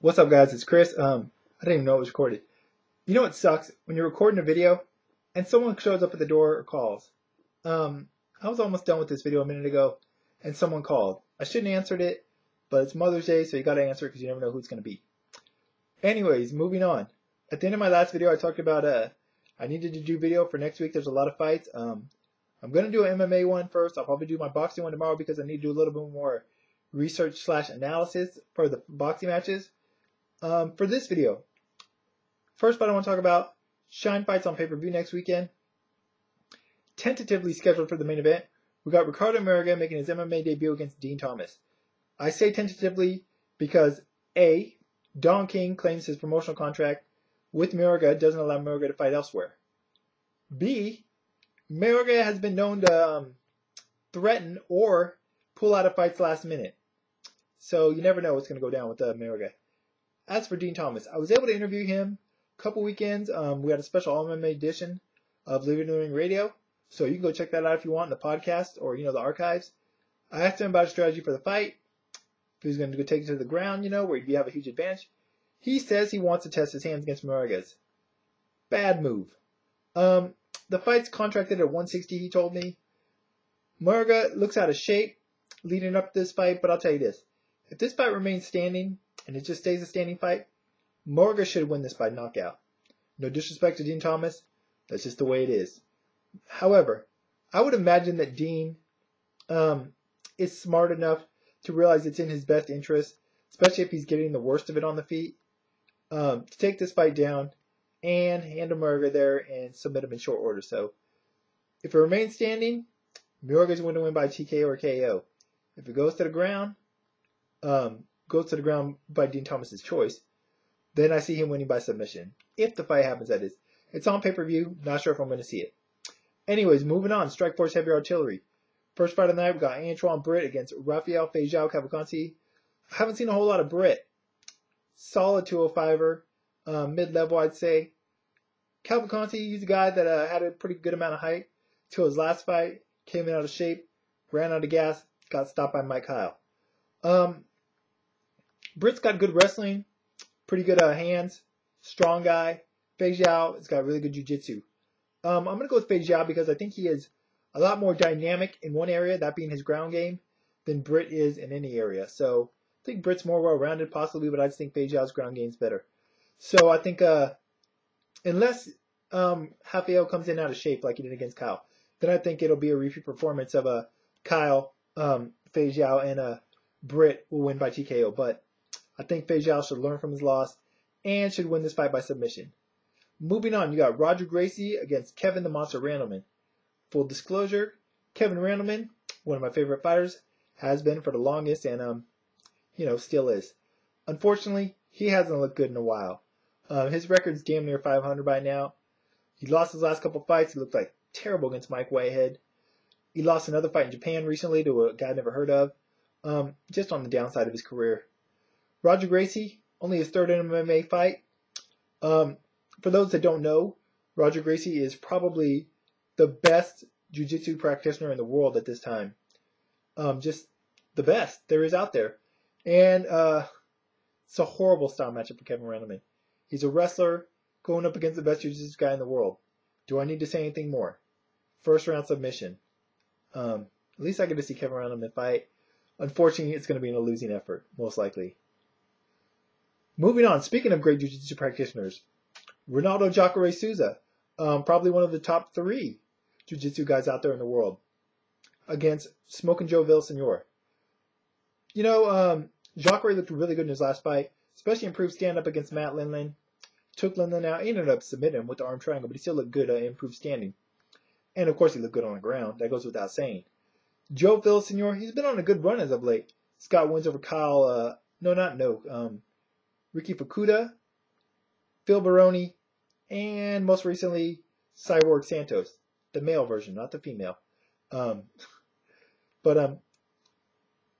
What's up, guys? It's Chris. I didn't even know it was recorded. You know what sucks? When you're recording a video and someone shows up at the door or calls. I was almost done with this video a minute ago and someone called. I shouldn't have answered it, but it's Mother's Day, so you gotta answer it because you never know who it's gonna be. Anyways, moving on. At the end of my last video, I talked about I needed to do video for next week. There's a lot of fights. I'm gonna do an MMA one first. I'll probably do my boxing one tomorrow because I need to do a little bit more research/analysis for the boxing matches. For this video, first fight I want to talk about, Shine fights on pay-per-view next weekend. Tentatively scheduled for the main event, we got Ricardo Mayorga making his MMA debut against Dean Thomas. I say tentatively because A, Don King claims his promotional contract with Mayorga doesn't allow Mayorga to fight elsewhere. B, Mayorga has been known to threaten or pull out of fights last minute. So you never know what's going to go down with Mayorga. As for Dean Thomas, I was able to interview him a couple weekends. We had a special MMA edition of Living in the Ring Radio, so you can go check that out if you want in the podcast or the archives. I asked him about his strategy for the fight, if he was going to go take it to the ground, where you have a huge advantage. He says he wants to test his hands against Mayorga's. Bad move. The fight's contracted at 160, he told me. Mayorga looks out of shape leading up to this fight, but I'll tell you this. If this fight remains standing, and it just stays a standing fight, Mayorga should win this by knockout. No disrespect to Dean Thomas, that's just the way it is. However, I would imagine that Dean is smart enough to realize it's in his best interest, especially if he's getting the worst of it on the feet, to take this fight down and hand Mayorga there and submit him in short order. So, if it remains standing, Mayorga's going to win by TKO or KO. If it goes to the ground, by Dean Thomas's choice, then I see him winning by submission. If the fight happens, that is. It's on pay-per-view. Not sure if I'm going to see it. Anyways, moving on. Strikeforce Heavy Artillery. First fight of the night, we got Antoine Britt against Rafael Feijão Cavalcanti. I haven't seen a whole lot of Britt. Solid 205er. Mid-level, I'd say. Cavalcanti, he's a guy that had a pretty good amount of height till his last fight. Came in out of shape. Ran out of gas. Got stopped by Mike Kyle. Britt's got good wrestling, pretty good hands, strong guy. Feijão has got really good jiu-jitsu. I'm going to go with Feijão because I think he is a lot more dynamic in one area, that being his ground game, than Britt is in any area. So I think Britt's more well-rounded possibly, but I just think Feijão's ground game is better. So I think unless Rafael comes in out of shape like he did against Kyle, then I think it'll be a repeat performance of Kyle, Feijão, and Britt will win by TKO. But I think Feijão should learn from his loss and should win this fight by submission. Moving on, you got Roger Gracie against Kevin the Monster Randleman. Full disclosure, Kevin Randleman, one of my favorite fighters, has been for the longest and, still is. Unfortunately, he hasn't looked good in a while. His record's damn near 500 by now. He lost his last couple fights. He looked like terrible against Mike Whitehead. He lost another fight in Japan recently to a guy I never heard of. Just on the downside of his career. Roger Gracie, only his third MMA fight. For those that don't know, Roger Gracie is probably the best jiu-jitsu practitioner in the world at this time. Just the best there is out there. And it's a horrible style matchup for Kevin Randleman. He's a wrestler going up against the best jiu-jitsu guy in the world. Do I need to say anything more? First round submission. At least I get to see Kevin Randleman fight. Unfortunately, it's going to be in a losing effort, most likely. Moving on, speaking of great jiu-jitsu practitioners, Ronaldo Jacare Souza, probably one of the top 3 jiu-jitsu guys out there in the world, against Smokin' Joe Villasenor. Jacare looked really good in his last fight, especially improved stand-up against Matt Lindland. Took Lindland out, ended up submitting him with the arm triangle, but he still looked good, improved standing. And of course, he looked good on the ground. That goes without saying. Joe Villasenor, he's been on a good run as of late. He's got wins over Ricky Fukuda, Phil Baroni, and most recently, Cyborg Santos. The male version, not the female. I got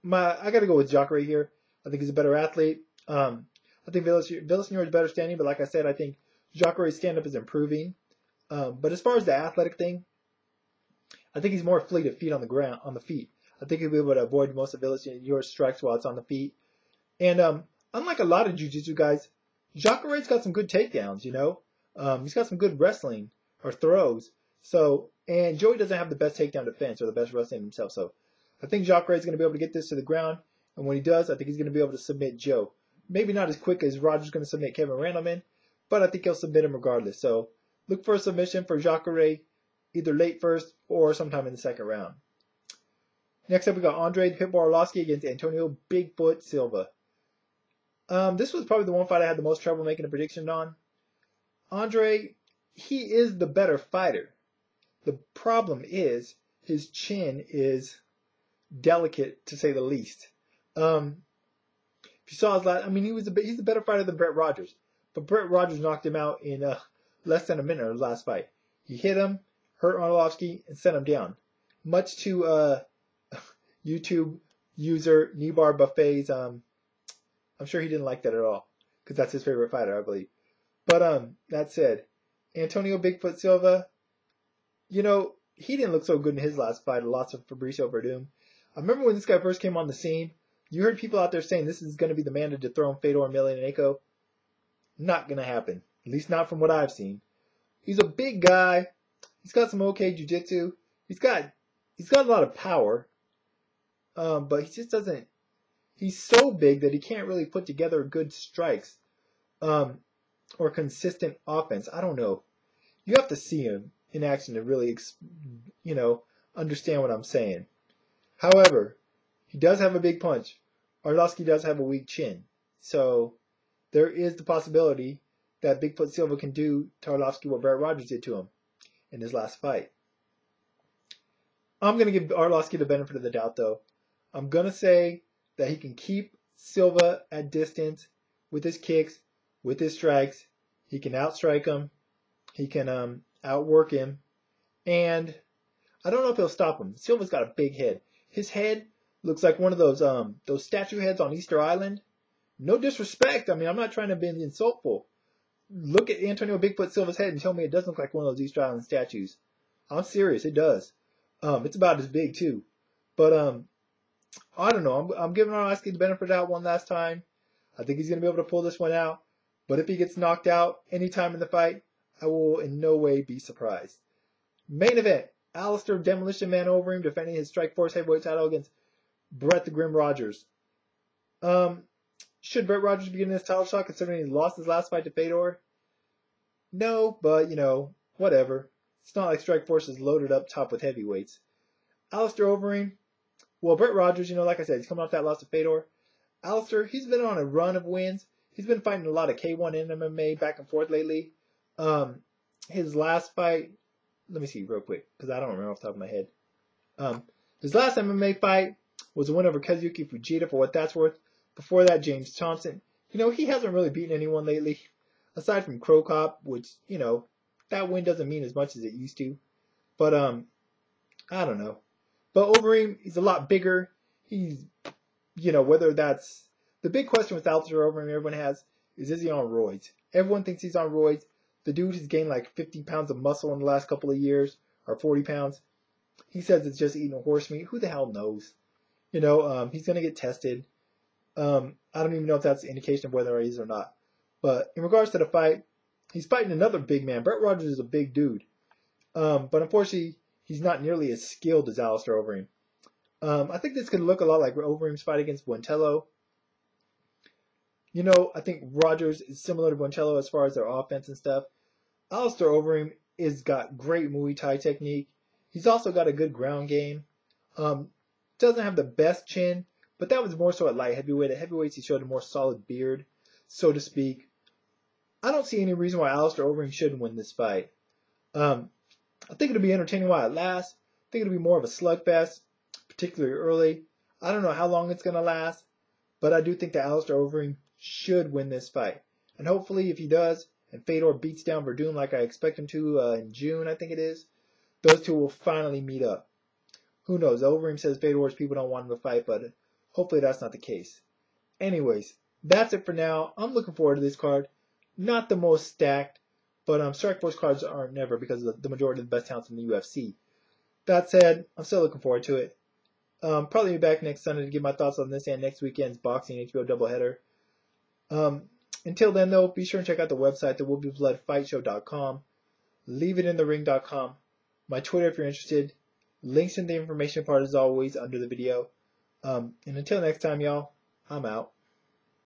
to go with Jacare here. I think he's a better athlete. I think Villasenor is better standing, but like I said, I think Jacare's stand-up is improving. But as far as the athletic thing, I think he's more fleet of feet on the feet. I think he'll be able to avoid most of Villasenor's strikes while it's on the feet. And unlike a lot of jiu-jitsu guys, Jacare's got some good takedowns, you know? He's got some good wrestling or throws. So, and Joey doesn't have the best takedown defense or the best wrestling himself. So, I think Jacare is going to be able to get this to the ground. And when he does, I think he's going to be able to submit Joe. Maybe not as quick as Roger's going to submit Kevin Randleman, but I think he'll submit him regardless. So, look for a submission for Jacare, either late first or sometime in the second round. Next up, we got Andre Pitbull Arlovski against Antonio Bigfoot Silva. This was probably the one fight I had the most trouble making a prediction on. Andre, he is the better fighter. The problem is his chin is delicate, to say the least. If you saw his last, I mean, he's a better fighter than Brett Rogers. But Brett Rogers knocked him out in less than a minute of his last fight. He hit him, hurt Arlovski, and sent him down. Much to YouTube user Nibar Buffet's, I'm sure he didn't like that at all, because that's his favorite fighter, I believe. But that said, Antonio Bigfoot Silva, you know, he didn't look so good in his last fight, a loss of Fabricio Verdum. I remember when this guy first came on the scene, you heard people out there saying this is going to be the man to dethrone Fedor Emelianenko. Not going to happen, at least not from what I've seen. He's a big guy. He's got some okay jiu-jitsu. He's got a lot of power, but he just doesn't. He's so big that he can't really put together good strikes or consistent offense. I don't know. You have to see him in action to really, understand what I'm saying. However, he does have a big punch. Arlovski does have a weak chin. So there is the possibility that Bigfoot Silva can do to Arlovski what Brett Rogers did to him in his last fight. I'm going to give Arlovski the benefit of the doubt, though. I'm going to say that he can keep Silva at distance with his kicks, with his strikes. He can outstrike him. He can outwork him. And I don't know if he'll stop him. Silva's got a big head. His head looks like one of those statue heads on Easter Island. No disrespect. I mean, I'm not trying to be insultful. Look at Antonio Bigfoot Silva's head and tell me it doesn't look like one of those Easter Island statues. I'm serious. It does. It's about as big, too. But, I don't know. I'm giving Arlovski the benefit of the doubt one last time. I think he's going to be able to pull this one out. But if he gets knocked out anytime in the fight, I will in no way be surprised. Main event. Alistair Demolition Man Overeem defending his Strikeforce heavyweight title against Brett the Grim Rogers. Should Brett Rogers be getting this title shot considering he lost his last fight to Fedor? No, but, whatever. It's not like Strikeforce is loaded up top with heavyweights. Alistair Overeem, well, Brett Rogers, like I said, he's coming off that loss to Fedor. Alistair, he's been on a run of wins. He's been fighting a lot of K1 and MMA back and forth lately. His last fight, let me see real quick, because I don't remember off the top of my head. His last MMA fight was a win over Kazuki Fujita, for what that's worth. Before that, James Thompson. He hasn't really beaten anyone lately, aside from Crow Cop, which, that win doesn't mean as much as it used to. But, I don't know. But Overeem, he's a lot bigger. He's, whether that's... The big question with Alistair Overeem everyone has is he on roids? Everyone thinks he's on roids. The dude has gained like 50 pounds of muscle in the last couple of years, or 40 pounds. He says it's just eating horse meat. Who the hell knows? He's going to get tested. I don't even know if that's an indication of whether he is or not. But in regards to the fight, he's fighting another big man. Brett Rogers is a big dude. But unfortunately, he's not nearly as skilled as Alistair Overeem. I think this could look a lot like Overeem's fight against Buentello. I think Rogers is similar to Buentello as far as their offense and stuff. Alistair Overeem has got great Muay Thai technique. He's also got a good ground game. Doesn't have the best chin, but that was more so at light heavyweight. At heavyweights, he showed a more solid beard, so to speak. I don't see any reason why Alistair Overeem shouldn't win this fight. I think it'll be entertaining while it lasts. I think it'll be more of a slugfest, particularly early. I don't know how long it's going to last, but I do think that Alistair Overeem should win this fight. And hopefully, if he does, and Fedor beats down Verdum like I expect him to in June, I think it is, those two will finally meet up. Who knows? Overeem says Fedor's people don't want him to fight, but hopefully that's not the case. Anyways, that's it for now. I'm looking forward to this card. Not the most stacked, but Strikeforce cards aren't never because of the majority of the best talents in the UFC. That said, I'm still looking forward to it. Probably be back next Sunday to give my thoughts on this and next weekend's boxing HBO doubleheader. Until then, though, be sure and check out the website, thewillbebloodfightshow.com, leaveitinthering.com, my Twitter if you're interested, links in the information part as always under the video. And until next time, y'all, I'm out.